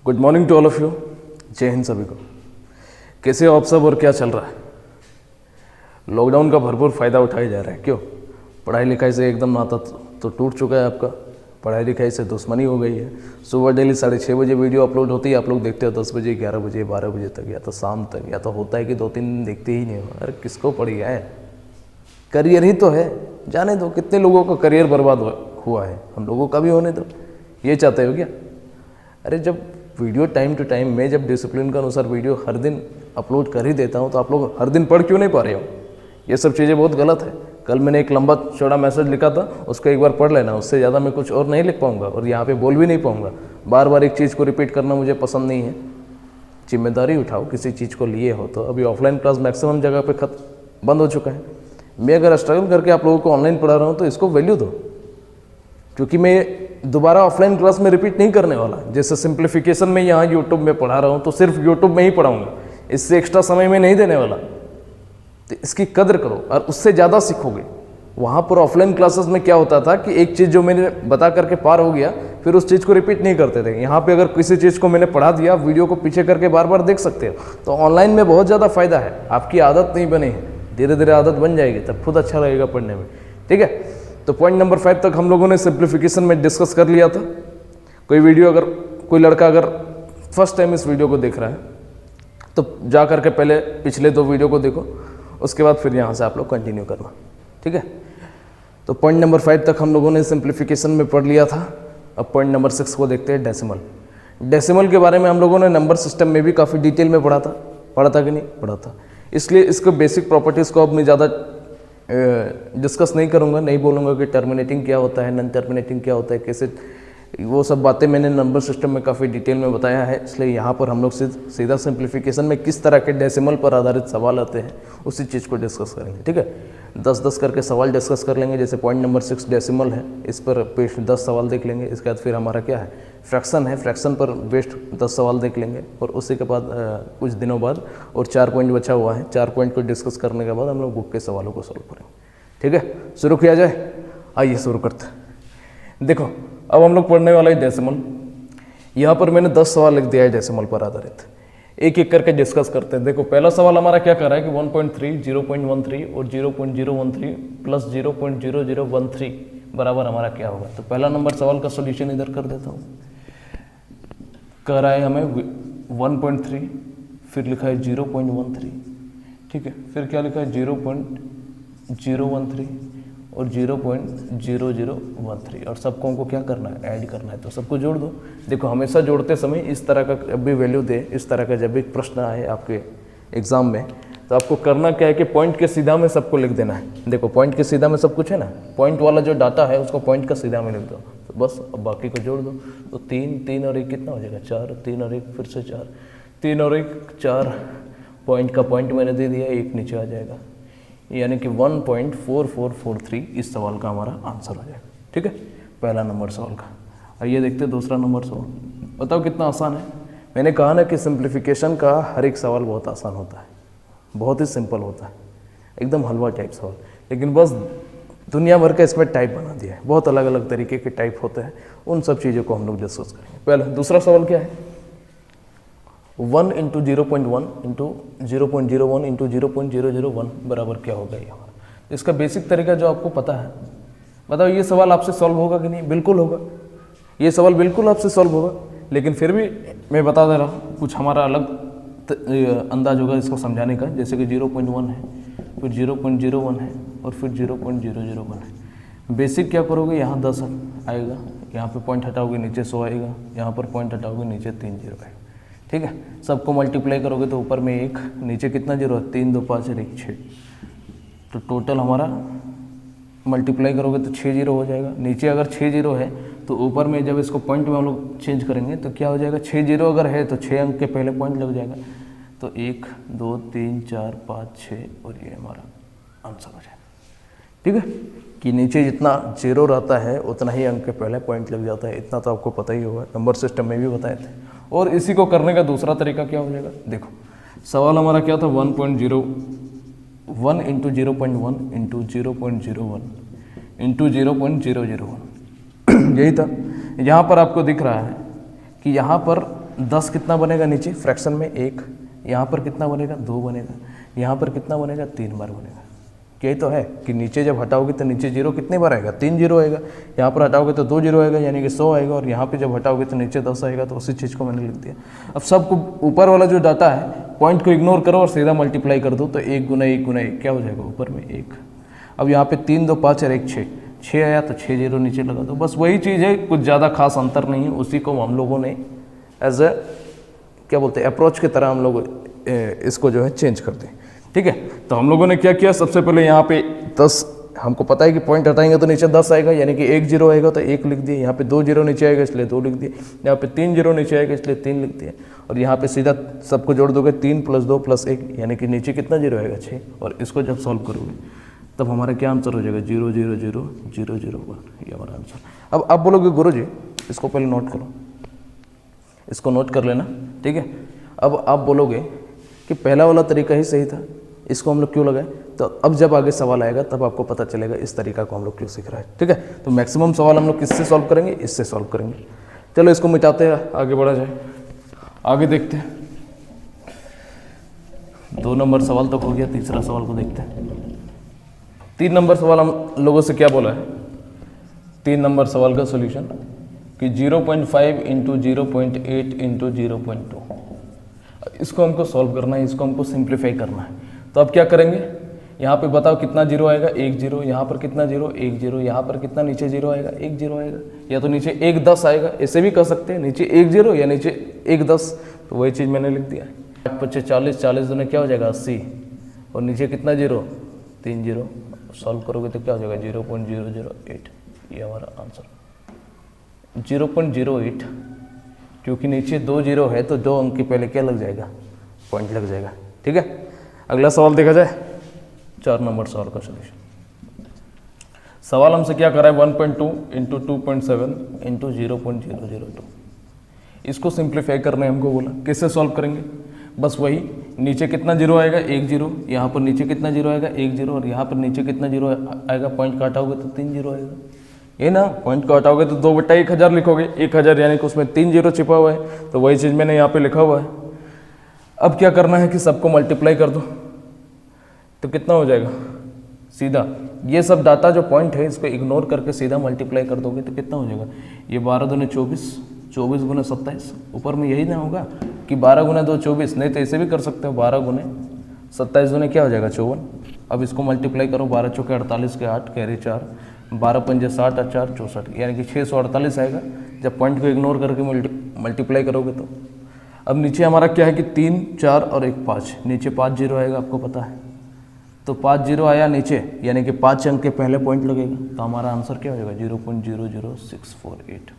Good morning to all of you. जय हिंद सभी को। कैसे हो आप सब और क्या चल रहा है? लॉकडाउन का भरपूर फ़ायदा उठाया जा रहा है। क्यों? पढ़ाई लिखाई से एकदम नाता तो टूट चुका है आपका। पढ़ाई लिखाई से दुश्मनी हो गई है। सुबह डेली 6:30 बजे वीडियो अपलोड होती है, आप लोग देखते हो 10 बजे, 11 बजे, 12 बजे तक, या तो शाम तक, या तो होता है कि 2-3 दिन देखते ही नहीं हो। अरे किसको पड़ी है? करियर ही तो है, जाने दो। कितने लोगों का करियर बर्बाद हुआ है, हम लोगों का भी होने दो। ये चाहते हो क्या? अरे जब वीडियो टाइम टू टाइम, मैं जब डिसिप्लिन के अनुसार वीडियो हर दिन अपलोड कर ही देता हूँ, तो आप लोग हर दिन पढ़ क्यों नहीं पा रहे हो? ये सब चीज़ें बहुत गलत है। कल मैंने एक लंबा चौड़ा मैसेज लिखा था, उसको एक बार पढ़ लेना, उससे ज़्यादा मैं कुछ और नहीं लिख पाऊँगा और यहाँ पे बोल भी नहीं पाऊँगा। बार बार एक चीज़ को रिपीट करना मुझे पसंद नहीं है। जिम्मेदारी उठाओ, किसी चीज़ को लिए हो तो। अभी ऑफलाइन क्लास मैक्सिमम जगह पे बंद हो चुका है। मैं अगर स्ट्रगल करके आप लोगों को ऑनलाइन पढ़ा रहा हूँ तो इसको वैल्यू दो, क्योंकि मैं दोबारा ऑफलाइन क्लास में रिपीट नहीं करने वाला। जैसे सिंप्लीफिकेशन में यहाँ यूट्यूब में पढ़ा रहा हूँ तो सिर्फ यूट्यूब में ही पढ़ाऊँगा, इससे एक्स्ट्रा समय में नहीं देने वाला। तो इसकी कदर करो और उससे ज़्यादा सीखोगे। वहाँ पर ऑफलाइन क्लासेस में क्या होता था कि एक चीज़ जो मैंने बता करके पार हो गया, फिर उस चीज़ को रिपीट नहीं करते थे। यहाँ पे अगर किसी चीज़ को मैंने पढ़ा दिया, वीडियो को पीछे करके बार बार देख सकते हो। तो ऑनलाइन में बहुत ज़्यादा फायदा है। आपकी आदत नहीं बनी है, धीरे धीरे आदत बन जाएगी, तब खुद अच्छा लगेगा पढ़ने में। ठीक है, तो पॉइंट नंबर 5 तक हम लोगों ने सिंप्लीफिकेशन में डिस्कस कर लिया था। कोई लड़का अगर फर्स्ट टाइम इस वीडियो को देख रहा है तो जा करके पहले पिछले 2 वीडियो को देखो, उसके बाद फिर यहाँ से आप लोग कंटिन्यू करना। ठीक है, तो पॉइंट नंबर 5 तक हम लोगों ने सिंप्लीफिकेशन में पढ़ लिया था। अब पॉइंट नंबर 6 को देखते हैं, डेसिमल। डेसिमल के बारे में हम लोगों ने नंबर सिस्टम में भी काफ़ी डिटेल में पढ़ा था कि नहीं पढ़ा था। इसलिए इसको बेसिक प्रॉपर्टीज़ को अब मैं ज़्यादा डिस्कस नहीं करूँगा, नहीं बोलूँगा कि टर्मिनेटिंग क्या होता है, नॉन टर्मिनेटिंग क्या होता है, कैसे, वो सब बातें मैंने नंबर सिस्टम में काफ़ी डिटेल में बताया है। इसलिए यहाँ पर हम लोग सीधा सिंप्लीफिकेशन में किस तरह के डेसिमल पर आधारित सवाल आते हैं उसी चीज़ को डिस्कस करेंगे। ठीक है, 10-10 करके सवाल डिस्कस कर लेंगे। जैसे पॉइंट नंबर 6 डेसिमल है, इस पर बेस्ट 10 सवाल देख लेंगे। इसके बाद फिर हमारा क्या है, फ्रैक्शन है, फ्रैक्शन पर बेस्ट 10 सवाल देख लेंगे। और उसी के बाद कुछ दिनों बाद और 4 पॉइंट बचा हुआ है, 4 पॉइंट को डिस्कस करने के बाद हम लोग बुक के सवालों को सॉल्व करेंगे। ठीक है, शुरू किया जाए। आइए शुरू करते हैं। देखो, अब हम लोग पढ़ने वाला है डेसिमल। यहाँ पर मैंने 10 सवाल लिख दिया है डेसिमल पर आधारित, एक एक करके डिस्कस करते हैं। देखो, पहला सवाल हमारा क्या कर रहा है कि 1.3, 0.13 और 0.013 प्लस 0.0013 बराबर हमारा क्या होगा। तो पहला नंबर सवाल का सोल्यूशन इधर कर देता हूँ। कह रहा है हमें 1.3, फिर लिखा है 0.13, ठीक है, फिर क्या लिखा है 0.013 और 0.0013, और सबको को क्या करना है, ऐड करना है। तो सबको जोड़ दो। देखो, हमेशा जोड़ते समय इस तरह का जब भी वैल्यू दे, इस तरह का जब भी प्रश्न आए आपके एग्जाम में, तो आपको करना क्या है कि पॉइंट के सीधा में सबको लिख देना है। देखो, पॉइंट के सीधा में सब कुछ है ना, पॉइंट वाला जो डाटा है उसको पॉइंट का सीधा में लिख दो, तो बस। अब बाकी को जोड़ दो। तो 3 और 1 कितना हो जाएगा, 4, 3 और 1 फिर से 4, 3 और 1 4, पॉइंट का पॉइंट मैंने दे दिया, 1 नीचे आ जाएगा, यानी कि 1.4443 इस सवाल का हमारा आंसर हो जाएगा। ठीक है, पहला नंबर सवाल का। आइए देखते हैं दूसरा नंबर सवाल। बताओ कितना आसान है। मैंने कहा ना कि सिंप्लीफिकेशन का हर एक सवाल बहुत आसान होता है, बहुत ही सिंपल होता है, एकदम हलवा टाइप सवाल। लेकिन बस दुनिया भर का इसमें टाइप बना दिया है, बहुत अलग अलग तरीके के टाइप होते हैं। उन सब चीज़ों को हम लोग डिस्कस करेंगे। पहला दूसरा सवाल क्या है, 1 × 0.1 × 0.01 × 0.001 बराबर क्या होगा ये हमारा। इसका बेसिक तरीका जो आपको पता है, बताओ ये सवाल आपसे सॉल्व होगा कि नहीं? बिल्कुल होगा, ये सवाल बिल्कुल आपसे सॉल्व होगा। लेकिन फिर भी मैं बता दे रहा हूँ, कुछ हमारा अलग अंदाज होगा इसको समझाने का। जैसे कि 0.1 है, फिर 0.01 है और फिर 0.001 है। बेसिक क्या करोगे, यहाँ 10 आएगा, यहाँ पे पॉइंट हटाओगे नीचे 100 आएगा, यहाँ पर पॉइंट हटाओगे नीचे 3 0 आएगा। ठीक है, सबको मल्टीप्लाई करोगे तो ऊपर में 1, नीचे कितना 0 है, 3 2 5 1 6। तो टोटल हमारा मल्टीप्लाई करोगे तो 6 0 हो जाएगा। नीचे अगर 6 0 है तो ऊपर में जब इसको पॉइंट में हम लोग चेंज करेंगे तो क्या हो जाएगा, 6 0 अगर है तो 6 अंक के पहले पॉइंट लग जाएगा। तो 1 2 3 4 5 6 और ये हमारा आंसर हो जाएगा। ठीक है, कि नीचे जितना 0 रहता है उतना ही अंक के पहले पॉइंट लग जाता है। इतना तो आपको पता ही होगा, नंबर सिस्टम में भी बताए थे। और इसी को करने का दूसरा तरीका क्या हो जाएगा, देखो सवाल हमारा क्या था, 1 × 0.1 × 0.01 × 0.001 यही था। यहाँ पर आपको दिख रहा है कि यहाँ पर 10 कितना बनेगा नीचे फ्रैक्शन में 1, यहाँ पर कितना बनेगा 2 बनेगा, यहाँ पर कितना बनेगा 3 बार बनेगा। यही तो है कि नीचे जब हटाओगे तो नीचे 0 कितने बार आएगा, 3 0 आएगा, यहाँ पर हटाओगे तो 2 0 आएगा यानी कि 100 आएगा, और यहाँ पे जब हटाओगे तो नीचे 10 आएगा। तो उसी चीज़ को मैंने लिख दिया। अब सबको ऊपर वाला जो डाटा है पॉइंट को इग्नोर करो और सीधा मल्टीप्लाई कर दो, तो 1 गुना 1 गुना 1 क्या हो जाएगा, ऊपर में 1। अब यहाँ पे 3 2 5 और 1 6 आया तो 6 0 नीचे लगा दो। बस वही चीज़ है, कुछ ज़्यादा खास अंतर नहीं है। उसी को हम लोगों ने एज ए क्या बोलते हैं अप्रोच की तरह हम लोग इसको जो है चेंज करते हैं। ठीक है, तो हम लोगों ने क्या किया, सबसे पहले यहाँ पे 10, हमको पता है कि पॉइंट हटाएंगे तो नीचे 10 आएगा यानी कि 1 0 आएगा तो 1 लिख दिए, यहाँ पे 2 0 नीचे आएगा इसलिए 2 लिख दिए, यहाँ पे 3 0 नीचे आएगा इसलिए 3 लिख दिए, और यहाँ पे सीधा सबको जोड़ दोगे 3 + 2 + 1 यानी कि नीचे कितना 0 आएगा 6। और इसको जब सॉल्व करोगे तब हमारा क्या आंसर हो जाएगा 0 0 0 0 0 1, ये हमारा आंसर। अब आप बोलोगे गुरुजी इसको पहले नोट करो, इसको नोट कर लेना। ठीक है, अब आप बोलोगे कि पहला वाला तरीका ही सही था, इसको हम लोग क्यों लगाए, तो अब जब आगे सवाल आएगा तब आपको पता चलेगा इस तरीका को हम लोग क्यों सीख रहे हैं। ठीक है, तो मैक्सिमम सवाल हम लोग किससे सॉल्व करेंगे, इससे सॉल्व करेंगे। चलो इसको मिटाते हैं, आगे बढ़ा जाए, आगे देखते हैं। 2 नंबर सवाल तक हो गया, तीसरा सवाल को देखते हैं। 3 नंबर सवाल हम लोगों से क्या बोला है, 3 नंबर सवाल का सोल्यूशन कि 0.5 × 0.8 × 0.2, इसको हमको सॉल्व करना है, इसको हमको सिंप्लीफाई करना है। तो अब क्या करेंगे, यहाँ पे बताओ कितना 0 आएगा, 1 0, यहाँ पर कितना 0 1 0, यहाँ पर कितना नीचे 0 आएगा 1 0 आएगा, या तो नीचे 1 10 आएगा, ऐसे भी कर सकते हैं, नीचे 1 0 या नीचे 1 10। तो वही चीज़ मैंने लिख दिया है। 8 25 40, 40 दूने क्या हो जाएगा 80, और नीचे कितना 0 3 0, सॉल्व करोगे तो क्या हो जाएगा 0.008, ये हमारा आंसर 0.08, क्योंकि नीचे 2 0 है तो 2 अंक के पहले क्या लग जाएगा, पॉइंट लग जाएगा। ठीक है, अगला सवाल देखा जाए, 4 नंबर सवाल का सोल्यूशन। सवाल हमसे क्या कर रहा है 1.2 × 2.7 × 0.002, इसको सिंप्लीफाई करने हमको बोला। कैसे सॉल्व करेंगे, बस वही, नीचे कितना 0 आएगा 1 0, यहाँ पर नीचे कितना 0 आएगा 1 0, और यहाँ पर नीचे कितना 0 आएगा, पॉइंट काटाओगे तो 3 0 आएगा, ये ना, पॉइंट को हटाओगे तो 2/1000 लिखोगे, 1000 यानी कि उसमें 3 0 छिपा हुआ है, तो वही चीज़ मैंने यहाँ पे लिखा हुआ है। अब क्या करना है कि सबको मल्टीप्लाई कर दो, तो कितना हो जाएगा, सीधा ये सब डाटा जो पॉइंट है इसको इग्नोर करके सीधा मल्टीप्लाई कर दोगे तो कितना हो जाएगा, ये 12 दूने 24, 24 गुना 27, ऊपर में यही ना होगा कि 12 गुना 2 24, नहीं तो ऐसे भी कर सकते हो, 12 गुने 27 दूने क्या हो जाएगा 54। अब इसको मल्टीप्लाई करो, 12 चौके 48 के 8, कैरी 4, 12 पंजे 60 और 4 64, यानी कि 648 आएगा जब पॉइंट को इग्नोर करके मल्टीप्लाई करोगे तो। अब नीचे हमारा क्या है कि 3 4 और 1 5, नीचे 5 0 आएगा, आपको पता है, तो 5 0 आया नीचे यानी कि 5 अंक के पहले पॉइंट लगेगा, तो हमारा आंसर क्या हो जाएगा 0.00648।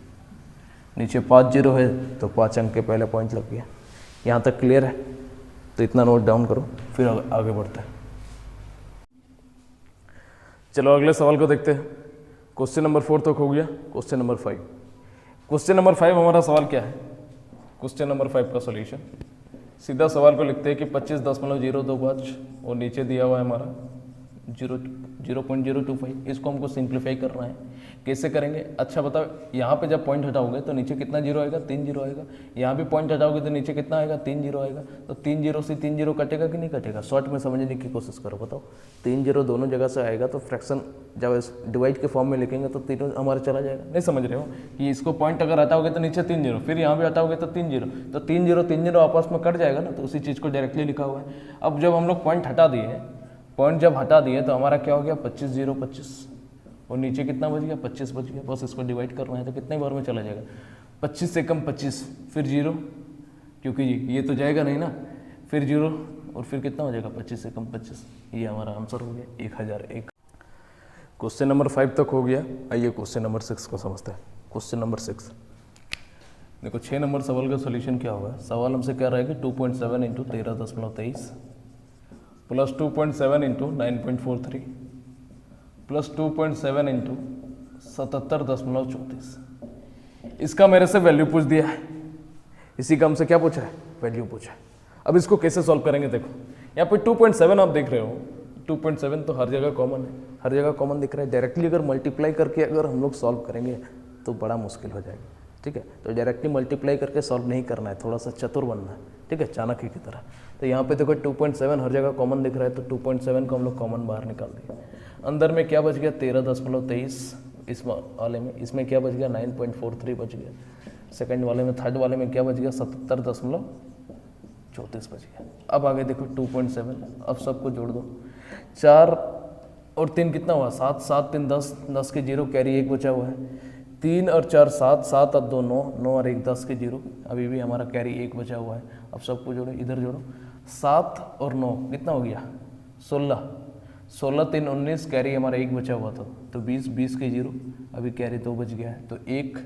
नीचे 5 0 है तो 5 अंक के पहले पॉइंट लग गया। यहाँ तक क्लियर है, तो इतना नोट डाउन करो, फिर आगे बढ़ते हैं। चलो अगले सवाल को देखते हैं। क्वेश्चन नंबर 4 तक हो गया, क्वेश्चन नंबर 5। क्वेश्चन नंबर 5 हमारा सवाल क्या है, क्वेश्चन नंबर 5 का सॉल्यूशन, सीधा सवाल को लिखते हैं कि 25.025 और नीचे दिया हुआ है हमारा 0.025, इसको हमको सिंप्लीफाई करना है। कैसे करेंगे, अच्छा बताओ, यहाँ पे जब पॉइंट हटाओगे तो नीचे कितना 0 आएगा 3 0 आएगा, यहाँ भी पॉइंट हटाओगे तो नीचे कितना आएगा 3 0 आएगा, तो 3 0 से 3 0 कटेगा कि नहीं कटेगा, शॉर्ट में समझने की कोशिश करो, बताओ 3 0 दोनों जगह से आएगा तो फ्रैक्शन जब डिवाइड के फॉर्म में लिखेंगे तो तीनों हमारे चला जाएगा। नहीं समझ रहे हो कि इसको पॉइंट अगर हटाओगे तो नीचे 3 0, फिर यहाँ भी हटाओगे तो 3 0, तो 3 0 आपस में कट जाएगा ना, तो उसी चीज़ को डायरेक्टली लिखा हुआ है। अब जब हम लोग पॉइंट हटा दिए, पॉइंट जब हटा दिए तो हमारा क्या हो गया 25 0 25, और नीचे कितना बच गया 25 बच गया, बस इसको डिवाइड करना है तो कितने बार में चला जाएगा 25 से कम 25, फिर 0, क्योंकि ये तो जाएगा नहीं ना, फिर 0 और फिर कितना हो जाएगा 25 से कम 25, ये हमारा आंसर हो गया 1001। क्वेश्चन नंबर 5 तक हो गया। आइए क्वेश्चन नंबर 6 को समझते हैं। क्वेश्चन नंबर 6 देखो, 6 नंबर सवाल का सोल्यूशन क्या होगा। सवाल हमसे कह रहा है कि 2.7 × 13.23 प्लस 2.7 × 9.43 प्लस 2.7 × 77.34, इसका मेरे से वैल्यू पूछ दिया है। इसी का हमसे क्या पूछा है, वैल्यू पूछा है। अब इसको कैसे सॉल्व करेंगे, देखो यहाँ पे 2.7 आप देख रहे हो, 2.7 तो हर जगह कॉमन है, हर जगह कॉमन दिख रहा है। डायरेक्टली अगर मल्टीप्लाई करके अगर हम लोग सॉल्व करेंगे तो बड़ा मुश्किल हो जाएगा। ठीक है। तो डायरेक्टली मल्टीप्लाई करके सॉल्व नहीं करना है, थोड़ा सा चतुर बनना है, ठीक है, चाणक्य की तरह। तो यहाँ पे देखो 2.7 हर जगह कॉमन दिख रहा है, तो 2.7 को हम लोग कॉमन बाहर निकाल दिए। अंदर में क्या बच गया 13.23 इस वाले में, इसमें क्या बच गया 9.43 बच गया। सेकंड वाले में, थर्ड वाले में क्या बच गया 77.34 बच गया। अब आगे देखो 2.7, अब सबको जोड़ दो, 4 और 3 कितना हुआ 7, 7 3 10, 10 के 0 कैरी 1 बचा हुआ है, 3 और 4 7, 7 और 2 9, 9 और 1 10 के 0, अभी भी हमारा कैरी 1 बचा हुआ है। अब सबको जोड़ो, इधर जोड़ो, 7 और 9 कितना हो गया 16, 16 3 19 कैरी हमारा 1 बचा हुआ था, तो 20, 20 के 0, अभी कैरी 2 बच गया है, तो 1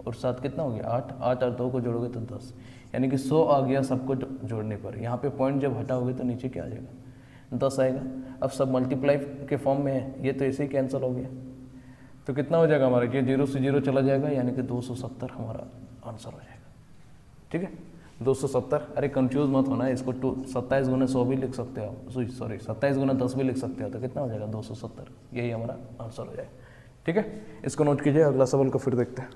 और 7 कितना हो गया 8, 8 और 2 को जोड़ोगे तो 10, यानी कि 100 आ गया सबको जोड़ने पर। यहाँ पे पॉइंट जब हटाओगे तो नीचे क्या आ जाएगा 10 आएगा। अब सब मल्टीप्लाई के फॉर्म में है, ये तो ऐसे ही कैंसिल हो गया, तो कितना हो जाएगा हमारा, ये 0 से 0 चला जाएगा, यानी कि 270 हमारा आंसर हो जाएगा। ठीक है 270, अरे कंफ्यूज मत होना, इसको 27 गुना 100 भी लिख सकते हो आप, सॉरी 27 गुना 10 भी लिख सकते हो, तो कितना हो जाएगा 270, यही हमारा आंसर हो जाएगा। ठीक है, इसको नोट कीजिए। अगला सवाल को फिर देखते हैं।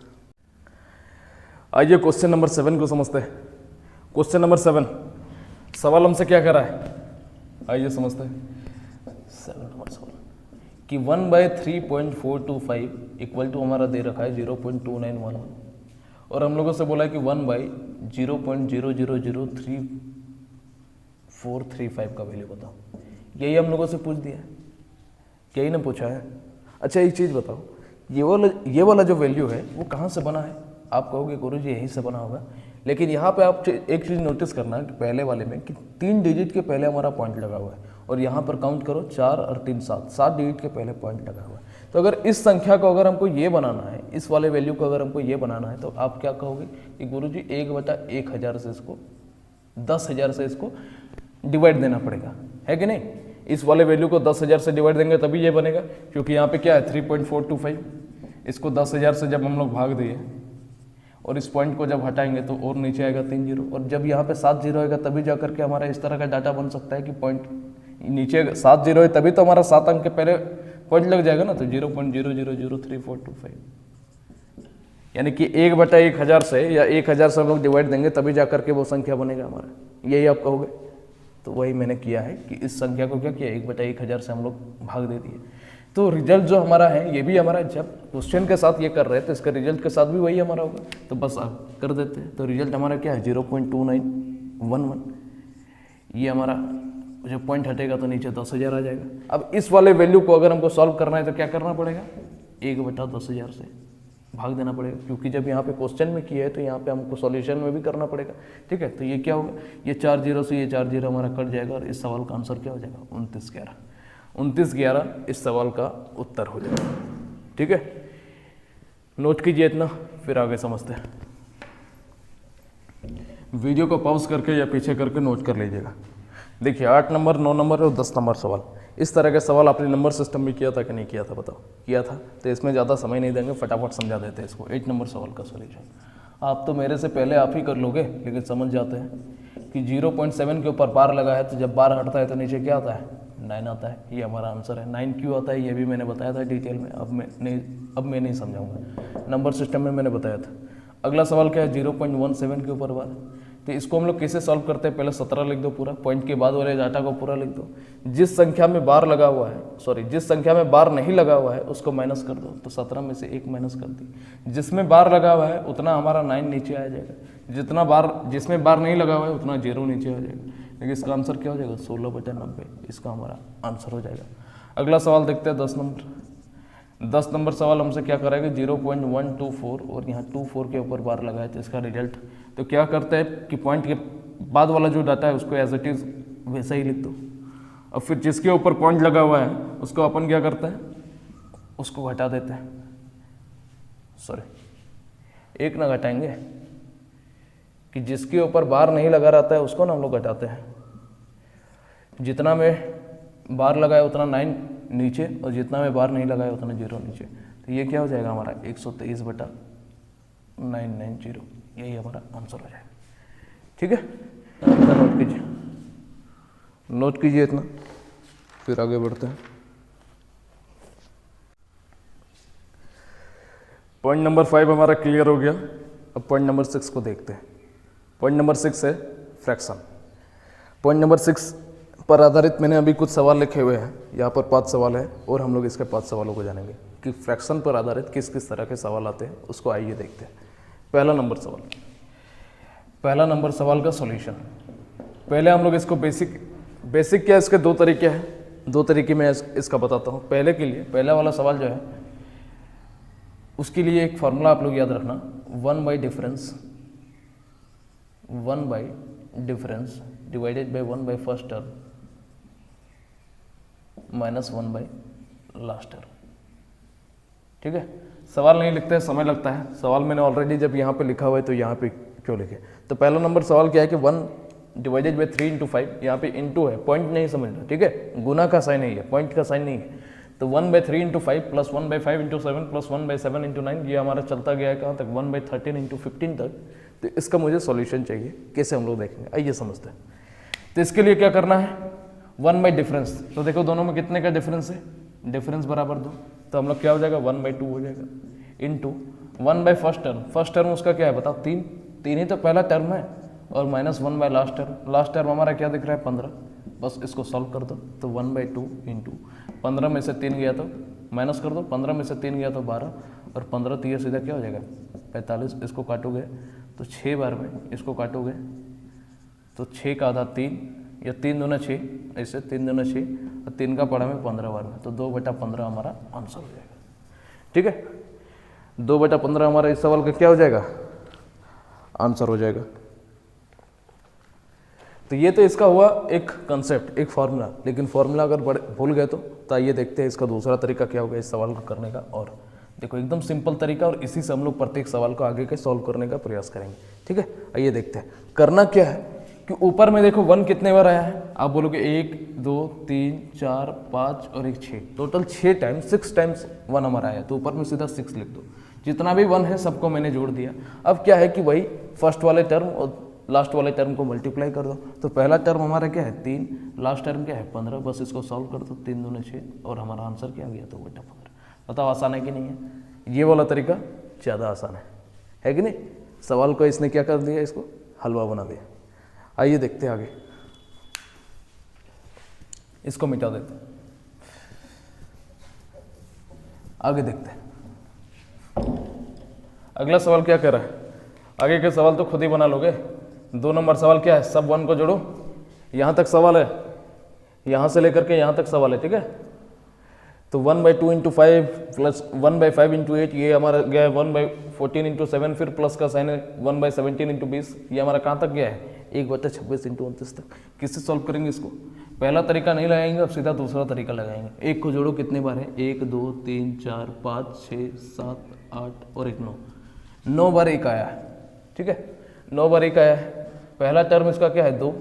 आइए क्वेश्चन नंबर 7 को समझते हैं। क्वेश्चन नंबर 7 सवाल हमसे क्या कर रहा है, आइए समझते हैं। 7 नंबर सवाल कि 1/3.425 इक्वल टू हमारा दे रखा है 0.2911, और हम लोगों से बोला है कि 1/0.0003435 का वैल्यू बताओ। यही हम लोगों से पूछ दिया है, यही ना पूछा है। अच्छा एक चीज़ बताओ, ये वाला जो वैल्यू है वो कहाँ से बना है? आप कहोगे गुरुजी यहीं से बना होगा, लेकिन यहाँ पे आप एक चीज़ नोटिस करना कि पहले वाले में कि 3 डिजिट के पहले हमारा पॉइंट लगा हुआ है, और यहाँ पर काउंट करो 4 और 3 7, 7 डिजिट के पहले पॉइंट लगा हुआ है। तो अगर इस संख्या को अगर हमको ये बनाना है, इस वाले वैल्यू को अगर हमको ये बनाना है, तो आप क्या कहोगे कि गुरुजी 1/1000 से इसको 10,000 से इसको डिवाइड देना पड़ेगा, है कि नहीं? इस वाले वैल्यू को 10,000 से डिवाइड देंगे तभी ये बनेगा, क्योंकि यहाँ पे क्या है 3.425, इसको 10,000 से जब हम लोग भाग दिए और इस पॉइंट को जब हटाएंगे तो और नीचे आएगा 3 जीरो, और जब यहाँ पे 7 जीरो आएगा तभी जा करके हमारा इस तरह का डाटा बन सकता है कि पॉइंट नीचे 7 जीरो है तभी तो हमारा 7 अंक के पहले पॉइंट लग जाएगा ना, तो 0.00034225, यानी कि 1/1000 से या 1000 से हम लोग डिवाइड देंगे तभी जा करके वो संख्या बनेगा हमारा, यही आप कहोगे। तो वही मैंने किया है कि इस संख्या को क्या किया 1/1000 से हम लोग भाग दे दिए। तो रिजल्ट जो हमारा है ये भी हमारा, जब क्वेश्चन के साथ ये कर रहे हैं तो इसका रिजल्ट के साथ भी वही हमारा होगा, तो बस आप कर देते हैं। तो रिजल्ट हमारा क्या है 0.2911, ये हमारा जब पॉइंट हटेगा तो नीचे 10,000 आ जाएगा। अब इस वाले वैल्यू को अगर हमको सॉल्व करना है तो क्या करना पड़ेगा 1/10,000 से भाग देना पड़ेगा, क्योंकि जब यहाँ पे क्वेश्चन में किया है तो यहाँ पे हमको सॉल्यूशन में भी करना पड़ेगा। ठीक है, तो ये क्या होगा, ये 4 जीरो से ये 4 जीरो हमारा कट जाएगा, और इस सवाल का आंसर क्या हो जाएगा 2911, 2911 इस सवाल का उत्तर हो जाएगा। ठीक है, नोट कीजिए इतना, फिर आगे समझते हैं। वीडियो को पॉज करके या पीछे करके नोट कर लीजिएगा। देखिए 8 नंबर, 9 नंबर और 10 नंबर सवाल, इस तरह के सवाल आपने नंबर सिस्टम में किया था कि नहीं किया था, बताओ। किया था, तो इसमें ज़्यादा समय नहीं देंगे, फटाफट समझा देते हैं इसको। 8 नंबर सवाल का सॉल्यूशन आप तो मेरे से पहले आप ही कर लोगे, लेकिन समझ जाते हैं कि 0.7 के ऊपर बार लगा है, तो जब बार हटता है तो नीचे क्या आता है 9 आता है, ये हमारा आंसर है। 9 क्यों आता है ये भी मैंने बताया था डिटेल में, अब मैं नहीं समझाऊंगा, नंबर सिस्टम में मैंने बताया था। अगला सवाल क्या है 0.17 के ऊपर बार, तो इसको हम लोग कैसे सॉल्व करते हैं, पहले 17 लिख दो पूरा, पॉइंट के बाद वाले डाटा को पूरा लिख दो। जिस संख्या में बार लगा हुआ है, सॉरी जिस संख्या में बार नहीं लगा हुआ है उसको माइनस कर दो, तो 17 में से 1 माइनस कर दी। जिसमें बार लगा हुआ है उतना हमारा 9 नीचे आ जाएगा, जिसमें बार नहीं लगा हुआ है उतना 0 नीचे आ जाएगा, लेकिन इसका आंसर क्या हो जाएगा 16/90, इसका हमारा आंसर हो जाएगा। अगला सवाल देखते हैं 10 नंबर। 10 नंबर सवाल हमसे क्या कराएगा 0.124, और यहाँ 24 के ऊपर बार लगा है, तो इसका रिजल्ट, तो क्या करते हैं कि पॉइंट के बाद वाला जो डाटा है उसको एज इट इज़ वैसा ही लिख दो, और फिर जिसके ऊपर पॉइंट लगा हुआ है उसको अपन क्या करते हैं उसको घटा देते हैं, सॉरी 1 ना घटाएंगे, कि जिसके ऊपर बार नहीं लगा रहता है उसको ना हम लोग घटाते हैं। जितना में बार लगाए उतना 9 नीचे, और जितना में बार नहीं लगाया उतना 0 नीचे, तो ये क्या हो जाएगा हमारा 123/990, यही हमारा आंसर हो जाएगा। ठीक है, इतना नोट कीजिए इतना, फिर आगे बढ़ते हैं। पॉइंट नंबर 5 हमारा क्लियर हो गया अब पॉइंट नंबर 6 को देखते हैं। पॉइंट नंबर 6 है फ्रैक्शन। पॉइंट नंबर 6 पर आधारित मैंने अभी कुछ सवाल लिखे हुए हैं, यहाँ पर 5 सवाल है और हम लोग इसके 5 सवालों को जानेंगे कि फ्रैक्शन पर आधारित किस किस तरह के सवाल आते हैं, उसको आइए देखते हैं। पहला नंबर सवाल का सॉल्यूशन। पहले हम लोग इसको बेसिक क्या, इसके 2 तरीके हैं, 2 तरीके मैं इसका बताता हूँ। पहला वाला सवाल जो है उसके लिए एक फॉर्मूला आप लोग याद रखना, 1 by difference divided by 1 by first term minus 1 by last term. ठीक है, सवाल नहीं लिखते हैं, समय लगता है। सवाल मैंने ऑलरेडी जब यहाँ पे लिखा हुआ है तो यहाँ पे क्यों लिखे। तो पहला नंबर सवाल क्या है कि 1 डिवाइडेड बाई 3 इंटू 5, यहाँ पे इंटू है, पॉइंट नहीं समझना, ठीक है, गुना का साइन नहीं है, पॉइंट का साइन नहीं है। तो 1 by 3 into 5 plus 1 by 5 into 7 plus 1 by 7 into 9, ये हमारा चलता गया है कहाँ तक, 1 बाई 13 इंटू 15 तक। तो इसका मुझे सॉल्यूशन चाहिए, कैसे हम लोग देखेंगे, आइए समझते हैं। तो इसके लिए क्या करना है, 1 बाई डिफरेंस। तो देखो दोनों में कितने का डिफरेंस है, डिफरेंस बराबर 2, तो हम लोग क्या हो जाएगा 1 बाई 2 हो जाएगा, इंटू 1 बाई फर्स्ट टर्म उसका क्या है बताओ, 3 ही तो पहला टर्म है, और माइनस 1 बाई लास्ट टर्म हमारा क्या दिख रहा है 15। बस इसको सॉल्व कर दो, तो 1 बाई 2 इंटू 15 में से 3 गया तो माइनस कर दो, 15 में से 3 गया तो 12, और 15 तो ये सीधा क्या हो जाएगा 45। इसको काटोगे तो 6 बार में इसको काटोगे तो 6 का आधा 3, या 3 दूना 6, ऐसे 3 दूना 6, और 3 का पढ़ा में 15 बार में, तो 2/15 हमारा आंसर हो जाएगा। ठीक है, 2/15 हमारा इस सवाल का क्या हो जाएगा, आंसर हो जाएगा। तो ये तो इसका हुआ एक कंसेप्ट, एक फॉर्मूला। लेकिन फॉर्मूला अगर भूल गए तो आइए देखते हैं इसका दूसरा तरीका क्या होगा इस सवाल को करने का। और देखो एकदम सिंपल तरीका, और इसी से हम लोग प्रत्येक सवाल को आगे के सॉल्व करने का प्रयास करेंगे। ठीक है, आइए देखते हैं। करना क्या है कि ऊपर में देखो 1 कितने बार आया है, आप बोलोगे 1 2 3 4 5 और 1 6, टोटल 6 टाइम्स 6 टाइम्स 1 हमारा आया। तो ऊपर में सीधा 6 लिख दो, जितना भी 1 है सबको मैंने जोड़ दिया। अब क्या है कि वही फर्स्ट वाले टर्म और लास्ट वाले टर्म को मल्टीप्लाई कर दो। तो पहला टर्म हमारा क्या है 3, लास्ट टर्म क्या है 15, बस इसको सॉल्व कर दो, 3 दूने 6, और हमारा आंसर क्या आ गया 2/15। बताओ आसान है कि नहीं है, ये वाला तरीका ज़्यादा आसान है कि नहीं। सवाल को इसने क्या कर दिया, इसको हलवा बना दिया। आइए देखते हैं आगे, इसको मिटा देते हैं, आगे देखते हैं। अगला सवाल क्या कर रहा है, आगे के सवाल तो खुद ही बना लोगे। 2 नंबर सवाल क्या है, सब 1 को जोड़ो, यहाँ तक सवाल है, यहाँ से लेकर के यहाँ तक सवाल है। ठीक है, तो 1 by 2 into 5 plus 1 by 5 into 8, ये हमारा गया है 1 बाई 14 इंटू 7, फिर प्लस का साइन है 1 बाई 17 इंटू 20, ये हमारा कहाँ तक गया है 1/26 इंटू 29 तक। किससे सॉल्व करेंगे इसको, पहला तरीका नहीं लगाएंगे, अब सीधा दूसरा तरीका लगाएंगे। 1 को जोड़ो कितने बार है, 1 2 3 4 5 6 7 8 और 1 9 बार 1 आया है। ठीक है, 9 बार 1 आया है। पहला टर्म इसका क्या है 2,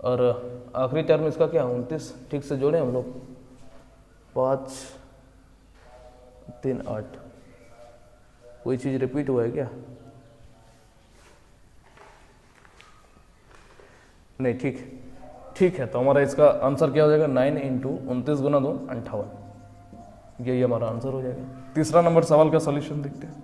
और आखिरी टर्म इसका क्या है 29। ठीक से जोड़े हम लोग, 5 3 8, कोई चीज़ रिपीट हुआ है क्या, नहीं, ठीक है। तो हमारा इसका आंसर क्या हो जाएगा 9 इंटू 29 गुना 2 58, यही हमारा आंसर हो जाएगा। तीसरा नंबर सवाल का सॉल्यूशन देखते हैं,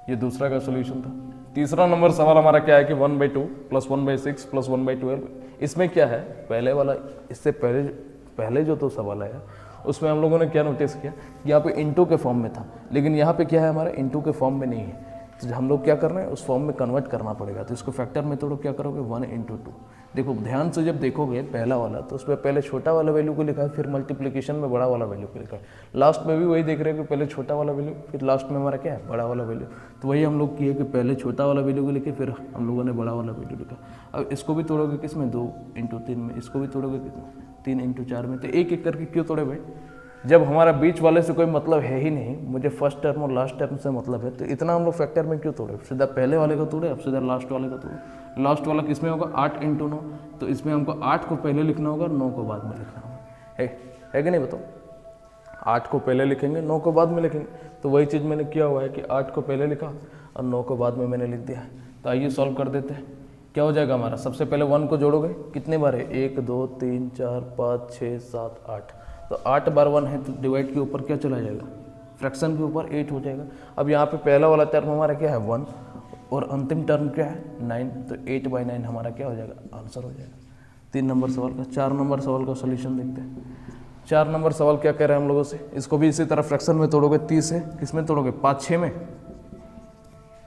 ये दूसरा का सॉल्यूशन था। तीसरा नंबर सवाल हमारा क्या है कि 1 by 2 plus 1 by 6 plus 1 by 12। इसमें क्या है, पहले वाला, इससे पहले जो तो सवाल आया उसमें हम लोगों ने क्या नोटिस किया, यहाँ पे इंटू के फॉर्म में था, लेकिन यहाँ पे क्या है हमारा इंटू के फॉर्म में नहीं है। तो हम लोग क्या कर रहे हैं, उस फॉर्म में कन्वर्ट करना पड़ेगा। तो इसको फैक्टर में तोड़ो, क्या करोगे 1 इंटू 2। देखो ध्यान से जब देखोगे पहला वाला, तो उसमें पहले छोटा वाला वैल्यू को लिखा है, फिर मल्टीप्लिकेशन में बड़ा वाला वैल्यू को लिखा है। लास्ट में भी वही देख रहे हैं कि पहले छोटा वाला वैल्यू, फिर लास्ट में हमारा क्या है बड़ा वाला वैल्यू। तो वही हम लोग किए कि पहले छोटा वाला वैल्यू को लिखे, फिर हम लोगों ने बड़ा वाला वैल्यू लिखा। अब इसको भी तोड़ोगे किस में 2 इंटू 3 में, इसको भी तोड़ोगे कितने 3 इंटू 4 में। तो एक एक करके क्यों तोड़े भाई, जब हमारा बीच वाले से कोई मतलब है ही नहीं, मुझे फर्स्ट टर्म और लास्ट टर्म से मतलब है, तो इतना हम लोग फैक्टर में क्यों तोड़े। सीधा पहले वाले को तोड़े, अब सीधा लास्ट वाले को तोड़े। लास्ट वाला किस में होगा 8 इंटू 9, तो इसमें हमको 8 को पहले लिखना होगा, 9 को बाद में लिखना होगा। है कि नहीं बताओ, 8 को पहले लिखेंगे, 9 को बाद में लिखेंगे। तो वही चीज़ मैंने किया हुआ है कि 8 को पहले लिखा और 9 को बाद में मैंने लिख दिया। तो आइए सॉल्व कर देते हैं। क्या हो जाएगा हमारा, सबसे पहले 1 को जोड़ोगे कितने बार है, 1 2 3 4 5 6 7 8। तो 8 बार 1 है, तो डिवाइड के ऊपर क्या चला जाएगा फ्रैक्शन के ऊपर 8 हो जाएगा। अब यहाँ पे पहला वाला टर्म हमारा क्या है 1 और अंतिम टर्म क्या है 9, तो 8/9 हमारा क्या हो जाएगा आंसर हो जाएगा 3 नंबर सवाल का। 4 नंबर सवाल का सोल्यूशन देखते हैं। 4 नंबर सवाल क्या कह रहे हैं हम लोगों से, इसको भी इसी तरह फ्रैक्शन में तोड़ोगे 30 है, किसमें तोड़ोगे 5 6 में।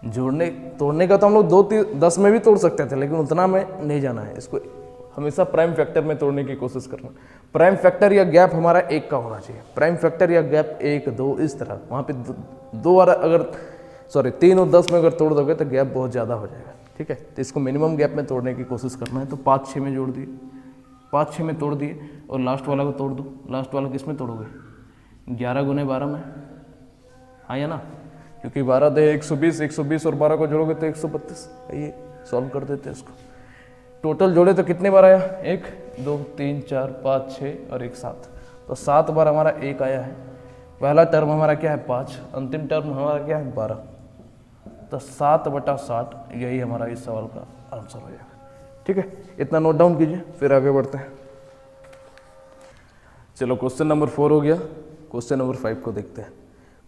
जोड़ने तोड़ने का तो हम लोग 2 10 में भी तोड़ सकते थे, लेकिन उतना में नहीं जाना है, इसको हमेशा प्राइम फैक्टर में तोड़ने की कोशिश करना। प्राइम फैक्टर या गैप हमारा 1 का होना चाहिए। प्राइम फैक्टर या गैप 1 2 इस तरह, वहाँ पे 2 अगर 3 और 10 में अगर तोड़ दोगे तो गैप बहुत ज़्यादा हो जाएगा। ठीक है, तो इसको मिनिमम गैप में तोड़ने की कोशिश करना है। तो 5 6 में जोड़ दिए, 5 6 में तोड़ दिए और लास्ट वाला को तोड़ दो। लास्ट वाला किस में तोड़ोगे 11 × 12 में, हाँ या ना, क्योंकि 12 दे 120, 120 और 12 को जोड़ोगे तो 132। ये सॉल्व कर देते हैं इसको। टोटल जोड़े तो कितने बार आया 1 2 3 4 5 6 और 1 7, तो 7 बार हमारा 1 आया है। पहला टर्म हमारा क्या है 5, अंतिम टर्म हमारा क्या है 12, तो 7/60 यही हमारा इस सवाल का आंसर हो जाएगा। ठीक है, इतना नोट डाउन कीजिए, फिर आगे बढ़ते हैं। चलो क्वेश्चन नंबर 4 हो गया। क्वेश्चन नंबर 5 को देखते हैं।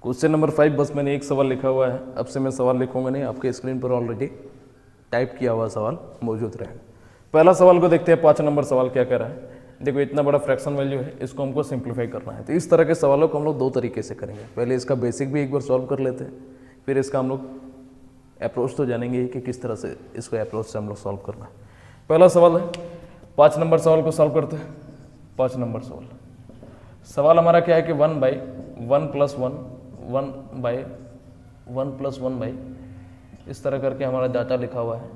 क्वेश्चन नंबर 5 बस मैंने एक सवाल लिखा हुआ है, अब से मैं सवाल लिखूंगा नहीं, आपके स्क्रीन पर ऑलरेडी टाइप किया हुआ सवाल मौजूद रहेगा। पहला सवाल को देखते हैं। 5 नंबर सवाल क्या कह रहा है, देखो इतना बड़ा फ्रैक्शन वैल्यू है, इसको हमको सिंप्लीफाई करना है। तो इस तरह के सवालों को हम लोग 2 तरीके से करेंगे। पहले इसका बेसिक भी एक बार सॉल्व कर लेते हैं, फिर इसका हम लोग अप्रोच तो जानेंगे ही कि किस तरह से इसको अप्रोच से हम लोग सॉल्व करना है। पहला सवाल है 5 नंबर सवाल को सॉल्व करते हैं। 5 नंबर सवाल हमारा क्या है कि 1/1 + 1 1/1 + 1/, इस तरह करके हमारा डाटा लिखा हुआ है।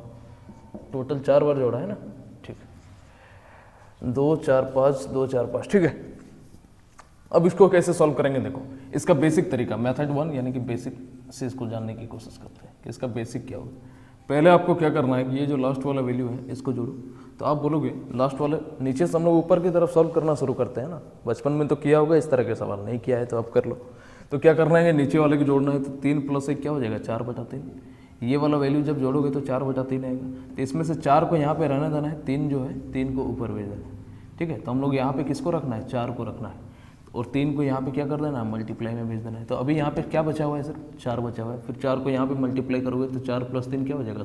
टोटल 4 बार जोड़ा है ना, ठीक है, 2 4 5 2 4 5, ठीक है। अब इसको कैसे सॉल्व करेंगे, देखो इसका बेसिक तरीका मेथड 1 यानी कि बेसिक से इसको जानने की कोशिश करते हैं कि इसका बेसिक क्या होगा। पहले आपको क्या करना है कि ये जो लास्ट वाला वैल्यू है इसको जोड़ो। तो आप बोलोगे लास्ट वाले, नीचे से हम लोग ऊपर की तरफ सॉल्व करना शुरू करते हैं ना, बचपन में तो किया होगा इस तरह के सवाल, नहीं किया है तो आप कर लो। तो क्या करना है, नीचे वाले को जोड़ना है। तो 3 + 1 क्या हो जाएगा 4/3। ये वाला वैल्यू जब जोड़ोगे तो 4/3 आएगा। तो इसमें से 4 को यहाँ पे रहने देना है, 3 जो है 3 को ऊपर भेज देना है। ठीक है, तो हम लोग यहाँ पे किसको रखना है 4 को रखना है, और 3 को यहाँ पे क्या कर देना है मल्टीप्लाई में भेज देना है। तो अभी यहाँ पे क्या बचा हुआ है सिर्फ 4 बचा हुआ है। फिर 4 को यहाँ पे मल्टीप्लाई करोगे तो 4 + 3 क्या हो जाएगा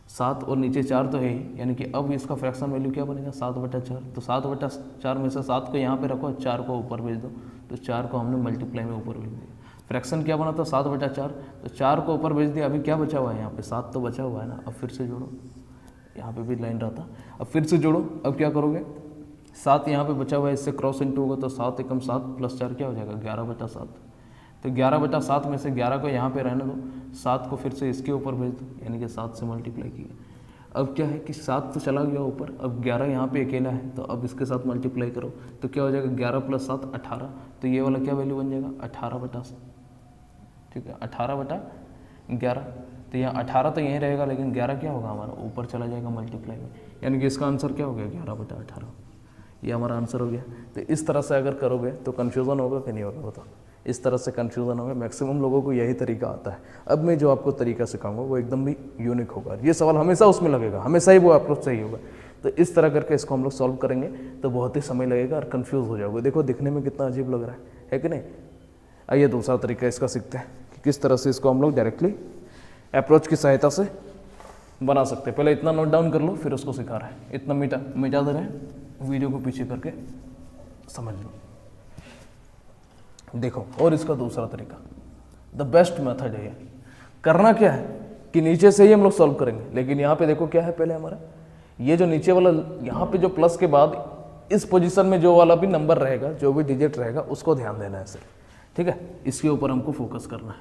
7 और नीचे 4 तो है ही, यानी कि अब इसका फ्रैक्शन वैल्यू क्या बनेगा 7/4। तो 7/4 में से 7 को यहाँ पे रखो, 4 को ऊपर भेज दो, तो 4 को हमने मल्टीप्लाई में ऊपर भेज दिया। फ्रैक्शन क्या बना था 7/4, तो 4 को ऊपर भेज दिया। अभी क्या बचा हुआ है यहाँ पे 7 तो बचा हुआ है ना। अब फिर से जोड़ो, यहाँ पे भी लाइन रहता, अब फिर से जोड़ो। अब क्या करोगे 7 यहाँ पे बचा हुआ है, इससे क्रॉस इंटू होगा तो 7 एकम 7 + 4 क्या हो जाएगा 11/7। तो 11/7 में से 11 को यहाँ पे रहने दो, 7 को फिर से इसके ऊपर भेज दो, यानी कि 7 से मल्टीप्लाई किया। अब क्या है कि 7 तो चला गया ऊपर, अब 11 यहाँ पे अकेला है, तो अब इसके साथ मल्टीप्लाई करो तो क्या हो जाएगा 11 + 7 18। तो ये वाला क्या वैल्यू बन जाएगा 18/7। ठीक है, 18/11। तो यहाँ 18 तो यहीं रहेगा, लेकिन 11 क्या होगा हमारा ऊपर चला जाएगा मल्टीप्लाई में, यानी कि इसका आंसर क्या हो गया 11/18। ये हमारा आंसर हो गया। तो इस तरह से अगर करोगे तो कन्फ्यूज़न होगा कि नहीं होगा बताओ। इस तरह से कन्फ्यूज़न होगा, मैक्सिमम लोगों को यही तरीका आता है। अब मैं जो आपको तरीका सिखाऊंगा वो एकदम भी यूनिक होगा, ये सवाल हमेशा उसमें लगेगा, हमेशा ही वो अप्रोच सही होगा। तो इस तरह करके इसको हम लोग सॉल्व करेंगे तो बहुत ही समय लगेगा और कन्फ्यूज़ हो जाओगे। देखो दिखने में कितना अजीब लग रहा है कि नहीं। आइए दूसरा तरीका इसका सीखते हैं कि किस तरह से इसको हम लोग डायरेक्टली अप्रोच की सहायता से बना सकते हैं। पहले इतना नोट डाउन कर लो, फिर उसको सिखा रहा है। इतना मिटा दे रहे हैं, वीडियो को पीछे करके समझ लो। देखो, और इसका दूसरा तरीका द बेस्ट मेथड है। करना क्या है कि नीचे से ही हम लोग सॉल्व करेंगे, लेकिन यहाँ पे देखो क्या है, पहले हमारा ये जो नीचे वाला यहाँ पे जो प्लस के बाद इस पोजीशन में जो वाला भी नंबर रहेगा, जो भी डिजिट रहेगा, उसको ध्यान देना है सिर्फ। ठीक है, इसके ऊपर हमको फोकस करना है।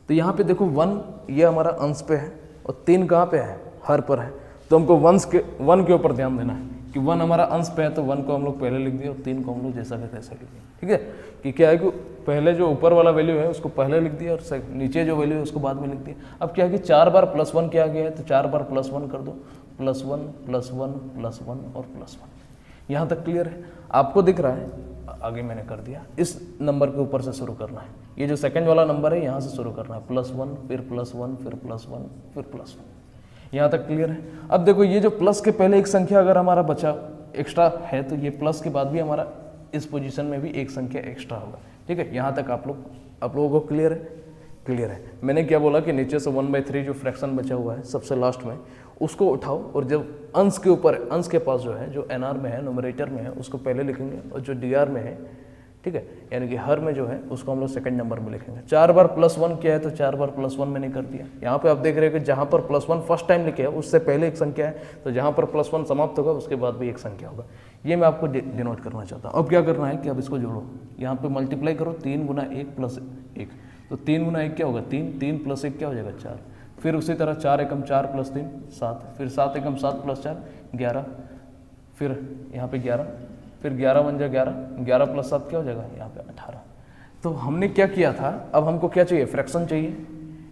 तो यहाँ पे देखो 1 ये हमारा अंश पे है और 3 कहाँ पे है हर पर है। तो हमको 1 के ऊपर ध्यान देना है कि 1 हमारा अंश पे है, तो 1 को हम लोग पहले लिख दिए और 3 को हम लोग जैसा कि तैसा लिख दिए। ठीक है, कि क्या है कि पहले जो ऊपर वाला वैल्यू है उसको पहले लिख दिया और नीचे जो वैल्यू है उसको बाद में लिख दिया। अब क्या है कि 4 बार +1 किया गया है, तो 4 बार +1 कर दो, +1 +1 +1 और +1। यहाँ तक क्लियर है, आपको दिख रहा है। आगे मैंने कर दिया, इस नंबर के ऊपर से शुरू करना है। ये जो सेकंड वाला नंबर है यहाँ से शुरू करना है, +1 फिर +1 फिर +1 फिर +1। यहाँ तक क्लियर है। अब देखो ये जो प्लस के पहले एक संख्या अगर हमारा बचा एक्स्ट्रा है, तो ये प्लस के बाद भी हमारा इस पोजीशन में भी एक संख्या एक्स्ट्रा होगा। ठीक है, यहाँ तक आप लोग आप लोगों को क्लियर है? क्लियर है। मैंने क्या बोला कि नीचे से 1/3 जो फ्रैक्शन बचा हुआ है सबसे लास्ट में, उसको उठाओ और जब अंश के ऊपर, अंश के पास जो है, जो एनआर में है, न्यूमरेटर में है, उसको पहले लिखेंगे, और जो डीआर में है, ठीक है, यानी कि हर में जो है उसको हम लोग सेकंड नंबर में लिखेंगे। 4 बार +1 किया है तो 4 बार +1 मैंने कर दिया। यहाँ पे आप देख रहे हो कि जहाँ पर +1 फर्स्ट टाइम लिखे है उससे पहले एक संख्या है, तो जहाँ पर +1 समाप्त होगा उसके बाद भी एक संख्या होगा। ये मैं आपको डिनोट करना चाहता हूँ। अब क्या करना है कि अब इसको जोड़ो, यहाँ पे मल्टीप्लाई करो, 3 × 1 + 1, तो 3 × 1 क्या होगा 3, 3 + 1 क्या हो जाएगा 4, फिर उसी तरह 4 × 4 + 3 7, फिर 7 × 7 + 4 11, फिर यहाँ पे 11, फिर 11 बन जाए 11, 11 + 7 क्या हो जाएगा यहाँ पे 18। तो हमने क्या किया था, अब हमको क्या चाहिए, फ्रैक्शन चाहिए।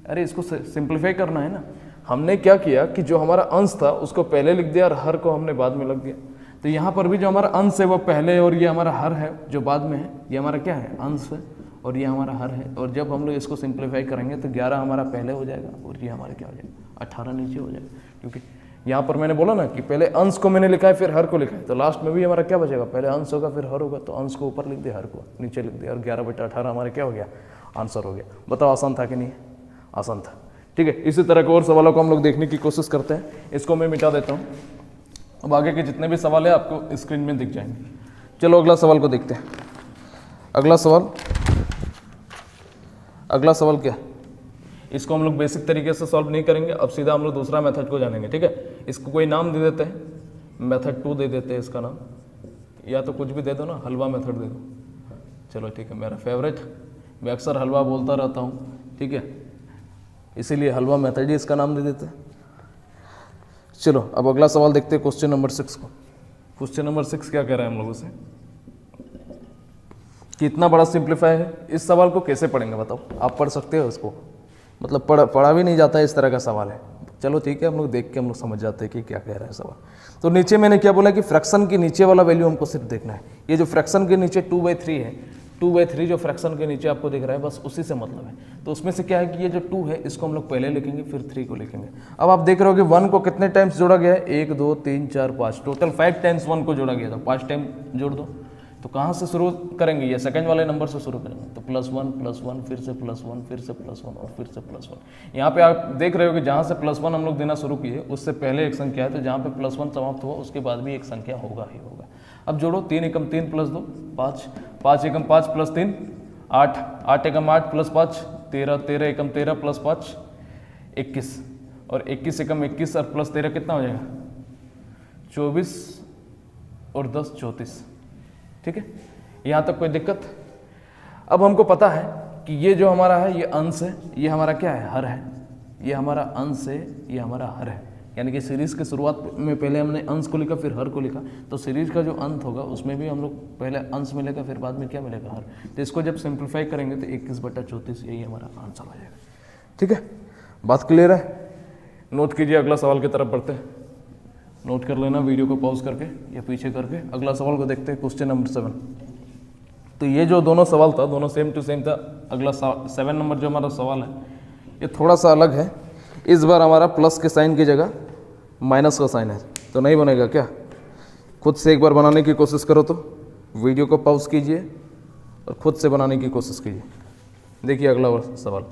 अरे इसको सिंप्लीफाई करना है ना। हमने क्या किया कि जो हमारा अंश था उसको पहले लिख दिया और हर को हमने बाद में लिख दिया। तो यहाँ पर भी जो हमारा अंश है वो पहले, और ये हमारा हर है जो बाद में है, ये हमारा क्या है अंश है और ये हमारा हर है। और जब हम लोग इसको सिंप्लीफाई करेंगे तो 11 हमारा पहले हो जाएगा और ये हमारा क्या हो जाएगा 18 नीचे हो जाएगा। क्योंकि यहाँ पर मैंने बोला ना कि पहले अंश को मैंने लिखा है फिर हर को लिखा है, तो लास्ट में भी हमारा क्या बचेगा, पहले अंश होगा फिर हर होगा, तो अंश को ऊपर लिख दिया, हर को नीचे लिख दिया, और 11/18 हमारा क्या हो गया, आंसर हो गया। बताओ आसान था कि नहीं? आसान था। ठीक है, इसी तरह के और सवालों को हम लोग देखने की कोशिश करते हैं। इसको मैं मिटा देता हूँ। अब आगे के जितने भी सवाल है आपको स्क्रीन में दिख जाएंगे। चलो अगला सवाल को देखते हैं। अगला सवाल क्या है? इसको हम लोग बेसिक तरीके से सॉल्व नहीं करेंगे, अब सीधा हम लोग दूसरा मेथड को जानेंगे। ठीक है, इसको कोई नाम दे देते हैं, मेथड 2 दे देते हैं इसका नाम, या तो कुछ भी दे दो ना, हलवा मेथड दे दो। चलो ठीक है, मेरा फेवरेट, मैं अक्सर हलवा बोलता रहता हूँ, ठीक है, इसीलिए हलवा मेथड ही इसका नाम दे देते हैं। चलो अब अगला सवाल देखते हैं, क्वेश्चन नंबर 6 को। क्वेश्चन नंबर 6 क्या कह रहा है हम लोगों से कि इतना बड़ा सिंप्लीफाई है। इस सवाल को कैसे पढ़ेंगे बताओ? आप पढ़ सकते हो इसको, मतलब पढ़ा भी नहीं जाता है, इस तरह का सवाल है। चलो ठीक है, हम लोग देख के हम लोग समझ जाते हैं कि क्या कह रहा है सवाल। तो नीचे मैंने क्या बोला कि फ्रैक्शन के नीचे वाला वैल्यू हमको सिर्फ देखना है। ये जो फ्रैक्शन के नीचे 2/3 है, 2/3 जो फ्रैक्शन के नीचे आपको दिख रहा है, बस उसी से मतलब है। तो उसमें से क्या है कि ये जो 2 है इसको हम लोग पहले लिखेंगे, फिर 3 को लिखेंगे। अब आप देख रहे हो कि 1 को कितने टाइम्स जोड़ा गया है, 1 2 3 4 5, टोटल 5 टाइम्स 1 को जोड़ा गया था। 5 टाइम जोड़ दो। तो कहाँ से शुरू करेंगे, ये सेकंड वाले नंबर से शुरू करेंगे। तो +1 फिर से +1 फिर से +1 और फिर से +1। यहाँ पे आप देख रहे हो कि जहाँ से +1 हम लोग देना शुरू किए उससे पहले एक संख्या है, तो जहाँ पे +1 समाप्त हुआ उसके बाद भी एक संख्या होगा ही होगा। अब जोड़ो, 3 एकम 3 + 2 5, 5 एकम 5 + 3 8, 8 एकम 8 + 5 13, 13 एकम 13 + 5 21, और 21 एकम 21 और +13 कितना हो जाएगा 24, और 10 34। ठीक है, यहाँ तक कोई दिक्कत? अब हमको पता है कि ये जो हमारा है ये अंश है, ये हमारा क्या है, हर है। ये हमारा अंश है, ये हमारा हर है। यानी कि सीरीज़ के शुरुआत में पहले हमने अंश को लिखा फिर हर को लिखा, तो सीरीज का जो अंत होगा उसमें भी हम लोग पहले अंश मिलेगा फिर बाद में क्या मिलेगा, हर। तो इसको जब सिंप्लीफाई करेंगे तो 21/34 यही हमारा आंसर हो जाएगा। ठीक है, बात क्लियर है? नोट कीजिए, अगला सवाल की तरफ बढ़ते हैं। नोट कर लेना वीडियो को पॉज करके या पीछे करके। अगला सवाल को देखते हैं, क्वेश्चन नंबर 7। तो ये जो दोनों सवाल था दोनों सेम टू सेम था। अगला 7 नंबर जो हमारा सवाल है ये थोड़ा सा अलग है। इस बार हमारा प्लस के साइन की जगह माइनस का साइन है, तो नहीं बनेगा क्या? खुद से एक बार बनाने की कोशिश करो, तो वीडियो को पॉज कीजिए और खुद से बनाने की कोशिश कीजिए। देखिए अगला सवाल,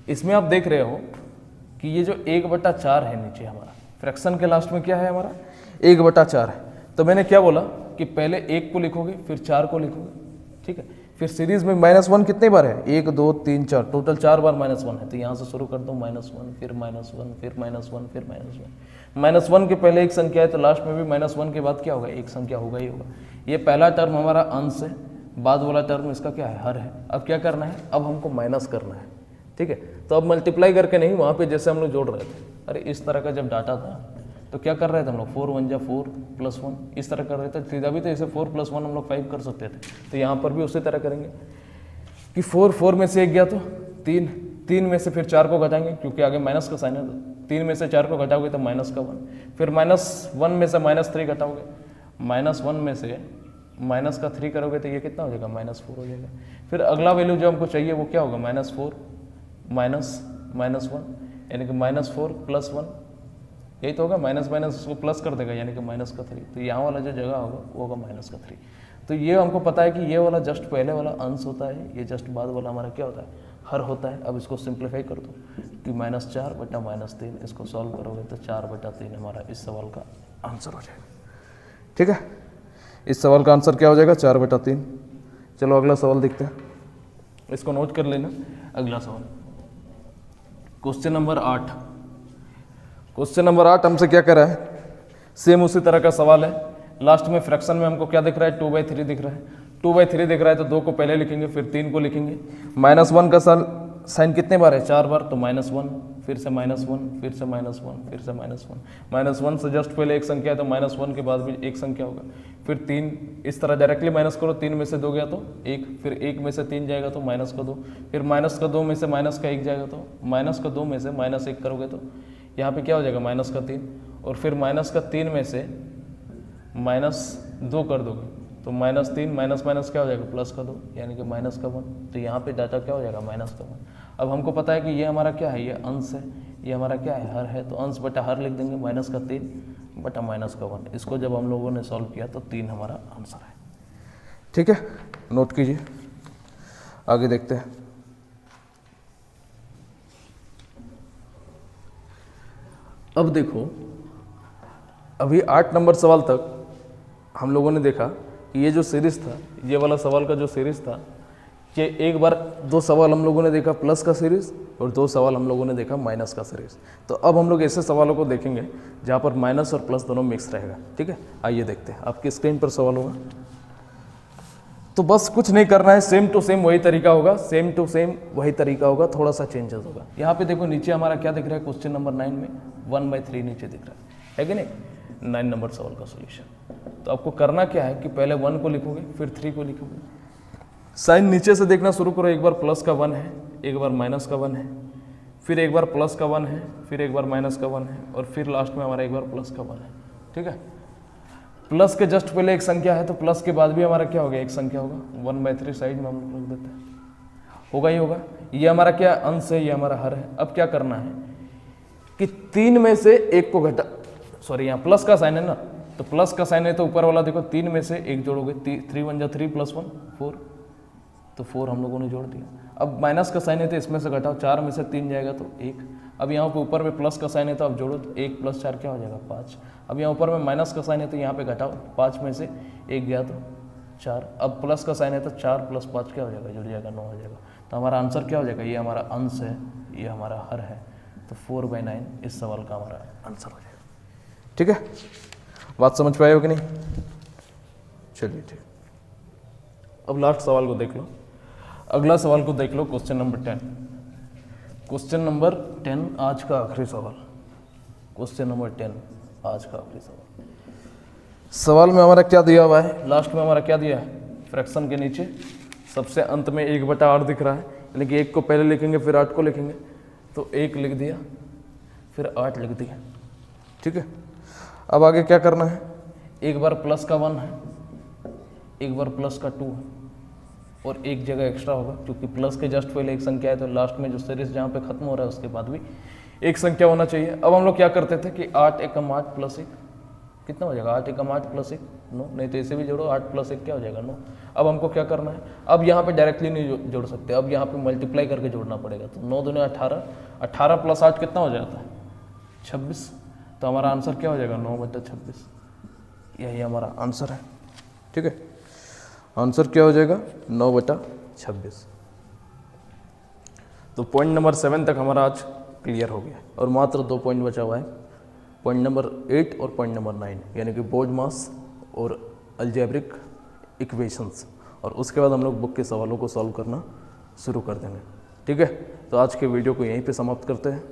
इसमें आप देख रहे हो कि ये जो 1/4 है नीचे हमारा, फ्रैक्शन के लास्ट में क्या है हमारा 1/4 है। तो मैंने क्या बोला कि पहले 1 को लिखोगे फिर 4 को लिखोगे, ठीक है। फिर सीरीज में -1 कितने बार है, 1 2 3 4, टोटल 4 बार -1 है। तो यहाँ से शुरू कर दो, -1 फिर -1 फिर -1 फिर -1। -1 के पहले एक संख्या है तो लास्ट में भी -1 के बाद क्या होगा, एक संख्या होगा ही होगा। ये पहला टर्म हमारा अंश है, बाद वाला टर्म इसका क्या है, हर है। अब क्या करना है, अब हमको माइनस करना है, ठीक है। तो अब मल्टीप्लाई करके नहीं, वहाँ पे जैसे हम लोग जोड़ रहे थे, अरे इस तरह का जब डाटा था तो क्या कर रहे थे हम लोग, 4 1 जा 4 +1 इस तरह कर रहे थे। सीधा भी तो इसे 4 + 1 हम लोग 5 कर सकते थे। तो यहाँ पर भी उसी तरह करेंगे कि 4 में से 1 गया तो 3 में से फिर 4 को घटाएंगे क्योंकि आगे माइनस का साइन है, तो 3 में से 4 को घटाओगे तो -1, फिर -1 में से -3 घटाओगे, -1 में से -3 करोगे तो ये कितना हो जाएगा, -4 हो जाएगा। फिर अगला वैल्यू जो हमको चाहिए वो क्या होगा, -4 -1 यानी कि -4 + 1, यही तो होगा। माइनस उसको प्लस कर देगा यानी कि -3। तो यहाँ वाला जो जगह होगा वो होगा -3। तो ये हमको पता है कि ये वाला जस्ट पहले वाला अंश होता है, ये जस्ट बाद वाला हमारा क्या होता है, हर होता है। अब इसको सिंप्लीफाई कर दो कि -4 बटा -3, इसको सॉल्व करोगे तो 4/3 हमारा इस सवाल का आंसर हो जाएगा। ठीक है, इस सवाल का आंसर क्या हो जाएगा, 4/3। चलो अगला सवाल देखते हैं, इसको नोट कर लेना। अगला सवाल क्वेश्चन नंबर 8। क्वेश्चन नंबर 8 हमसे क्या कर रहा है, सेम उसी तरह का सवाल है। लास्ट में फ्रैक्शन में हमको क्या दिख रहा है, 2/3 दिख रहा है। 2/3 दिख रहा है तो 2 को पहले लिखेंगे, फिर 3 को लिखेंगे। -1 का साइन कितने बार है, 4 बार, तो -1, फिर से -1, फिर से -1, फिर से -1। -1 से जस्ट पहले एक संख्या है तो -1 के बाद भी एक संख्या होगा, फिर 3, इस तरह डायरेक्टली माइनस करो, 3 में से 2 गया तो 1, फिर 1 में से 3 जाएगा तो -2, फिर -2 में से -1 जाएगा तो -2 में से -1 करोगे तो यहाँ पे क्या हो जाएगा, -3, और फिर -3 में से -2 कर दोगे तो -3 माइनस क्या हो जाएगा, +2, यानी कि -1। तो यहाँ पे डाटा क्या हो जाएगा, -1। अब हमको पता है कि ये हमारा क्या है, ये अंश है, ये हमारा क्या है, हर है, तो अंश बटा हर लिख देंगे, -3 बटा -1। इसको जब हम लोगों ने सॉल्व किया तो 3 हमारा आंसर है। ठीक है, नोट कीजिए, आगे देखते हैं। अब देखो, अभी 8 नंबर सवाल तक हम लोगों ने देखा कि ये जो सीरीज था, ये वाला सवाल का जो सीरीज था, कि एक बार 2 सवाल हम लोगों ने देखा प्लस का सीरीज और 2 सवाल हम लोगों ने देखा माइनस का सीरीज। तो अब हम लोग ऐसे सवालों को देखेंगे जहाँ पर माइनस और प्लस दोनों मिक्स रहेगा। ठीक है, आइए देखते हैं, आपकी स्क्रीन पर सवाल होगा। तो बस कुछ नहीं करना है, सेम टू सेम वही तरीका होगा, सेम टू सेम वही तरीका होगा, थोड़ा सा चेंजेस होगा। यहाँ पे देखो नीचे हमारा क्या दिख रहा है, क्वेश्चन नंबर 9 में 1/3 नीचे दिख रहा है कि नहीं, 9 नंबर सवाल का सोल्यूशन। तो आपको करना क्या है कि पहले 1 को लिखोगे, फिर 3 को लिखोगे। साइन नीचे से देखना शुरू करो, एक बार प्लस का 1 है, एक बार माइनस का 1 है, फिर एक बार प्लस का 1 है, फिर एक बार माइनस का 1 है, और फिर लास्ट में हमारा एक बार प्लस का 1 है। ठीक है, प्लस के जस्ट पहले एक संख्या है तो प्लस के बाद भी हमारा क्या होगा, एक संख्या होगा। 1/3 साइड में हम लोग रख देते हैं, होगा ही होगा। ये हमारा क्या अंश है, ये हमारा हर है। अब क्या करना है कि 3 में से 1 को घटा, सॉरी यहाँ प्लस का साइन है ना, तो प्लस का साइन है तो ऊपर वाला देखो 3 में से 1 जोड़ोगे, 3 1 3 + 1 4, तो 4 हम लोगों ने जोड़ दिया। अब माइनस का साइन है तो इसमें से घटाओ, 4 में से 3 जाएगा तो 1। अब यहाँ पे ऊपर में प्लस का साइन है तो अब जोड़ो, तो 1 + 4 क्या हो जाएगा, 5। अब यहाँ ऊपर में माइनस का साइन है तो यहाँ पे घटाओ, 5 में से 1 गया तो 4। अब प्लस का साइन है तो 4 + 5 क्या हो जाएगा, जुड़ जाएगा, 9 हो जाएगा। तो हमारा आंसर क्या हो जाएगा, ये हमारा अंश है, ये हमारा हर है, तो 4/9 इस सवाल का हमारा आंसर हो जाएगा। ठीक है, बात समझ पाए हो कि नहीं, चलिए ठीक। अब लास्ट सवाल को देख लो, अगला सवाल को देख लो, क्वेश्चन नंबर 10। क्वेश्चन नंबर 10 आज का आखिरी सवाल, क्वेश्चन नंबर 10 आज का आखिरी सवाल। सवाल में हमारा क्या दिया हुआ है, लास्ट में हमारा क्या दिया है, फ्रैक्शन के नीचे सबसे अंत में 1/8 दिख रहा है, यानी कि 1 को पहले लिखेंगे फिर 8 को लिखेंगे, तो 1 लिख दिया फिर 8 लिख दिया। ठीक है, अब आगे क्या करना है, एक बार प्लस का 1 है, एक बार प्लस का 2 है, और एक जगह एक्स्ट्रा होगा क्योंकि प्लस के जस्ट पहले एक संख्या है, तो लास्ट में जो सीरीज जहाँ पे खत्म हो रहा है उसके बाद भी एक संख्या होना चाहिए। अब हम लोग क्या करते थे कि 8 एकम 8 + 1 कितना हो जाएगा, 8 एकम 8 + 1 9, नहीं तो इसे भी जोड़ो, 8 + 1 क्या हो जाएगा, 9। अब हमको क्या करना है, अब यहाँ पे डायरेक्टली नहीं जोड़ सकते, अब यहाँ पे मल्टीप्लाई करके जोड़ना पड़ेगा। तो 9 दूनी 18, 18 + 8 कितना हो जाता है, 26। तो हमारा आंसर क्या हो जाएगा, 9/26, यही हमारा आंसर है। ठीक है, आंसर क्या हो जाएगा, 9/26। तो पॉइंट नंबर 7 तक हमारा आज क्लियर हो गया और मात्र 2 पॉइंट बचा हुआ है, पॉइंट नंबर 8 और पॉइंट नंबर 9, यानी कि बोर्ड मास और अलजेब्रिक इक्वेशंस, और उसके बाद हम लोग बुक के सवालों को सॉल्व करना शुरू कर देंगे। ठीक है, तो आज के वीडियो को यहीं पे समाप्त करते हैं।